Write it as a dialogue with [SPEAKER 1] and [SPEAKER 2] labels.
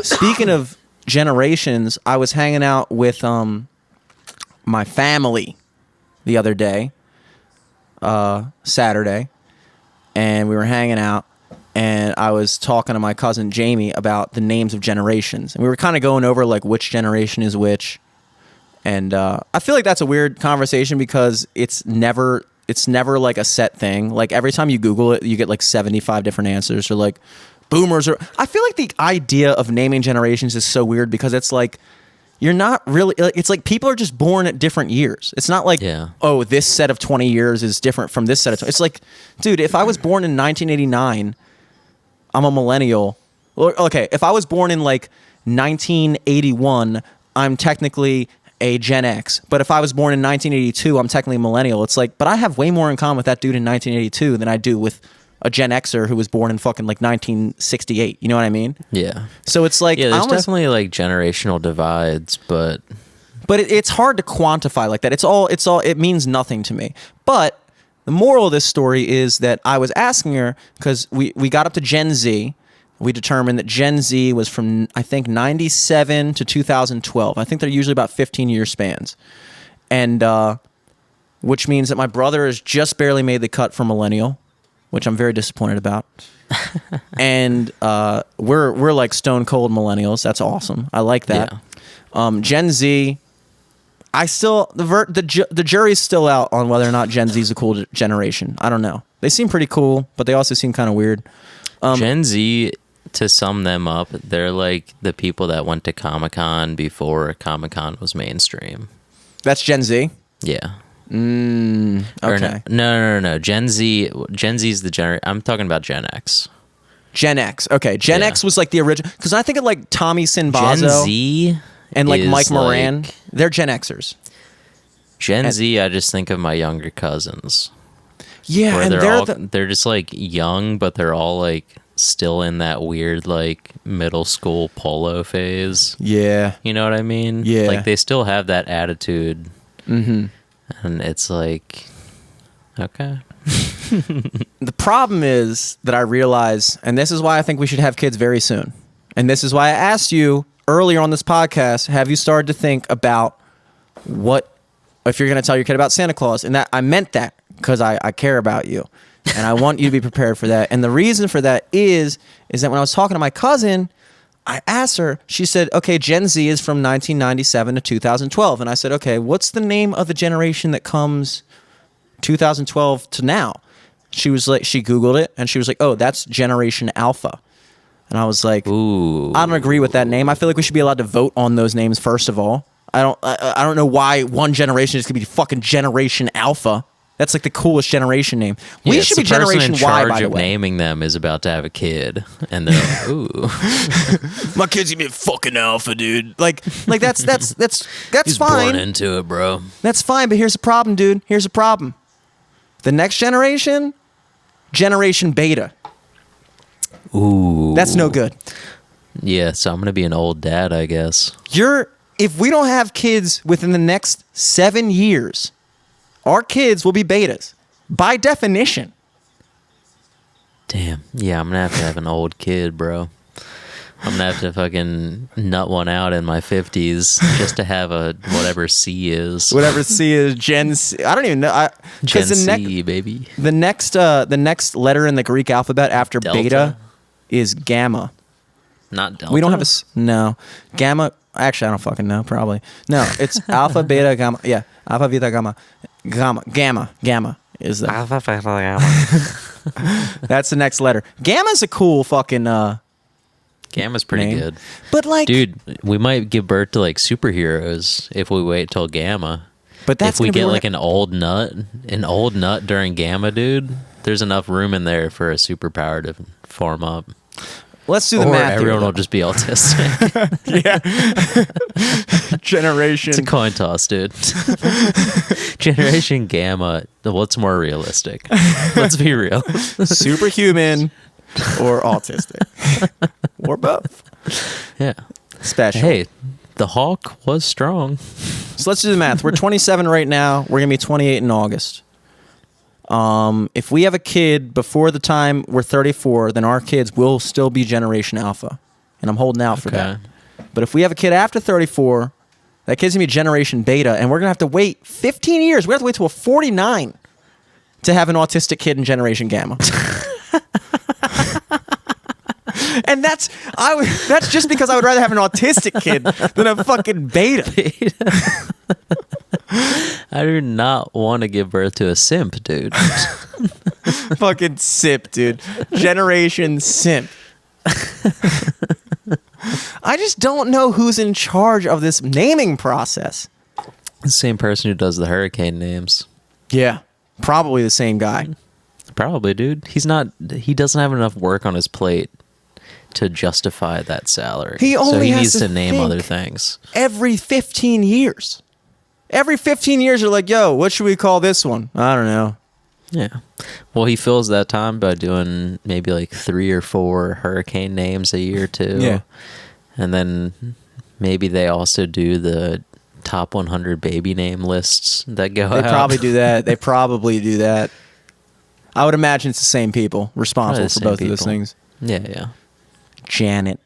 [SPEAKER 1] Speaking of generations, I was hanging out with my family the other day, Saturday, and we were hanging out, and I was talking to my cousin Jamie about the names of generations, and we were kind of going over like which generation is which, and I feel like that's a weird conversation because it's never like a set thing. Like every time you Google it, you get like 75 different answers, or like boomers, or I feel like the idea of naming generations is so weird because it's like you're not really, it's like people are just born at different years. It's not like, oh, this set of 20 years is different from this set of 20. It's like, dude, if I was born in 1989, I'm a millennial. Okay, if I was born in like 1981, I'm technically a Gen X. But if I was born in 1982, I'm technically a millennial. It's like, but I have way more in common with that dude in 1982 than I do with a Gen Xer who was born in fucking like 1968. You know what I mean?
[SPEAKER 2] Yeah.
[SPEAKER 1] So it's like,
[SPEAKER 2] yeah, there's definitely like generational divides, but
[SPEAKER 1] it's hard to quantify like that. It means nothing to me. But the moral of this story is that I was asking her, because we got up to Gen Z. We determined that Gen Z was from, I think, 97 to 2012. I think they're usually about 15-year spans. And which means that my brother has just barely made the cut for millennial, which I'm very disappointed about. And we're like stone cold millennials. That's awesome. I like that. Yeah. Gen Z, I still the jury's still out on whether or not Gen Z is a cool generation. I don't know. They seem pretty cool, but they also seem kind of weird.
[SPEAKER 2] Gen Z, to sum them up, they're like the people that went to Comic-Con before Comic-Con was mainstream.
[SPEAKER 1] That's Gen Z?
[SPEAKER 2] Yeah.
[SPEAKER 1] Okay.
[SPEAKER 2] No. Gen Z is the generation. I'm talking about Gen X.
[SPEAKER 1] Gen X. Okay. Gen X was like the original, because I think of like Tommy Sinbazo.
[SPEAKER 2] Gen Z
[SPEAKER 1] and like Mike Moran.
[SPEAKER 2] Like,
[SPEAKER 1] they're Gen Xers.
[SPEAKER 2] Gen Z, I just think of my younger cousins.
[SPEAKER 1] Yeah, and
[SPEAKER 2] they're just like young, but they're all like still in that weird like middle school polo phase.
[SPEAKER 1] Yeah.
[SPEAKER 2] You know what I mean?
[SPEAKER 1] Yeah.
[SPEAKER 2] Like they still have that attitude. Mm-hmm. And it's like, okay.
[SPEAKER 1] The problem is that I realize, and this is why I think we should have kids very soon. And this is why I asked you earlier on this podcast, have you started to think about what, if you're going to tell your kid about Santa Claus? And that I meant that because I care about you. And I want you to be prepared for that. And the reason for that is that when I was talking to my cousin, I asked her, she said, okay, Gen Z is from 1997 to 2012. And I said, okay, what's the name of the generation that comes 2012 to now? She was like, she Googled it and she was like, oh, that's Generation Alpha. And I was like, ooh, I don't agree with that name. I feel like we should be allowed to vote on those names, first of all. I don't know why one generation is going to be fucking Generation Alpha. That's like the coolest generation name. We should be Generation Y, by the way.
[SPEAKER 2] Naming them is about to have a kid, and they're like, "Ooh,
[SPEAKER 1] my kid's gonna be a fucking alpha, dude." Like that's
[SPEAKER 2] He's
[SPEAKER 1] fine.
[SPEAKER 2] Born into it, bro.
[SPEAKER 1] That's fine, but here's the problem, dude. Here's the problem. The next generation, Generation Beta.
[SPEAKER 2] Ooh,
[SPEAKER 1] that's no good.
[SPEAKER 2] Yeah, so I'm gonna be an old dad, I guess.
[SPEAKER 1] If we don't have kids within the next 7 years, our kids will be betas, by definition.
[SPEAKER 2] Damn. Yeah, I'm going to have an old kid, bro. I'm going to have to fucking nut one out in my 50s just to have a whatever C is.
[SPEAKER 1] Whatever C is, Gen C. I don't even know.
[SPEAKER 2] Gen C, baby.
[SPEAKER 1] The next letter in the Greek alphabet after
[SPEAKER 2] Delta?
[SPEAKER 1] beta is gamma.
[SPEAKER 2] Not Delta?
[SPEAKER 1] We don't have no. Gamma, actually, I don't fucking know, probably. No, it's alpha, beta, gamma. Yeah, alpha, beta, gamma. Gamma is the...
[SPEAKER 2] Alpha, beta, gamma.
[SPEAKER 1] That's the next letter. Gamma's a cool fucking
[SPEAKER 2] Gamma's pretty
[SPEAKER 1] name.
[SPEAKER 2] good.
[SPEAKER 1] But like...
[SPEAKER 2] Dude, we might give birth to like superheroes if we wait till gamma.
[SPEAKER 1] But that's
[SPEAKER 2] if we get like an old nut during gamma, dude, there's enough room in there for a superpower to form up.
[SPEAKER 1] Let's do the math.
[SPEAKER 2] Everyone will just be autistic.
[SPEAKER 1] Yeah. Generation.
[SPEAKER 2] It's a coin toss, dude. Generation Gamma. What's more realistic? Let's be real.
[SPEAKER 1] Superhuman or autistic. Or both.
[SPEAKER 2] Yeah.
[SPEAKER 1] Special.
[SPEAKER 2] Hey, the Hawk was strong.
[SPEAKER 1] So let's do the math. We're 27 right now. We're going to be 28 in August. If we have a kid before the time we're 34, then our kids will still be Generation Alpha. and I'm holding out for
[SPEAKER 2] Okay.
[SPEAKER 1] that. But if we have a kid after 34, that kid's going to be Generation Beta, and we're going to have to wait 15 years. We have to wait till we're 49 to have an autistic kid in Generation Gamma. And that's just because I would rather have an autistic kid than a fucking beta.
[SPEAKER 2] I do not want to give birth to a simp, dude.
[SPEAKER 1] Fucking simp, dude. Generation simp. I just don't know who's in charge of this naming process.
[SPEAKER 2] The same person who does the hurricane names.
[SPEAKER 1] Yeah, probably the same guy.
[SPEAKER 2] Probably, dude. He doesn't have enough work on his plate to justify that salary.
[SPEAKER 1] He only has
[SPEAKER 2] needs
[SPEAKER 1] to
[SPEAKER 2] to name
[SPEAKER 1] think
[SPEAKER 2] other things.
[SPEAKER 1] Every 15 years. Every 15 years, you're like, yo, what should we call this one? I don't know.
[SPEAKER 2] Yeah. Well, he fills that time by doing maybe like 3 or 4 hurricane names a year too.
[SPEAKER 1] Yeah.
[SPEAKER 2] And then maybe they also do the top 100 baby name lists that go out.
[SPEAKER 1] They probably do that. They probably do that. I would imagine it's the same people responsible for both of those things.
[SPEAKER 2] Yeah, yeah.
[SPEAKER 1] Janet.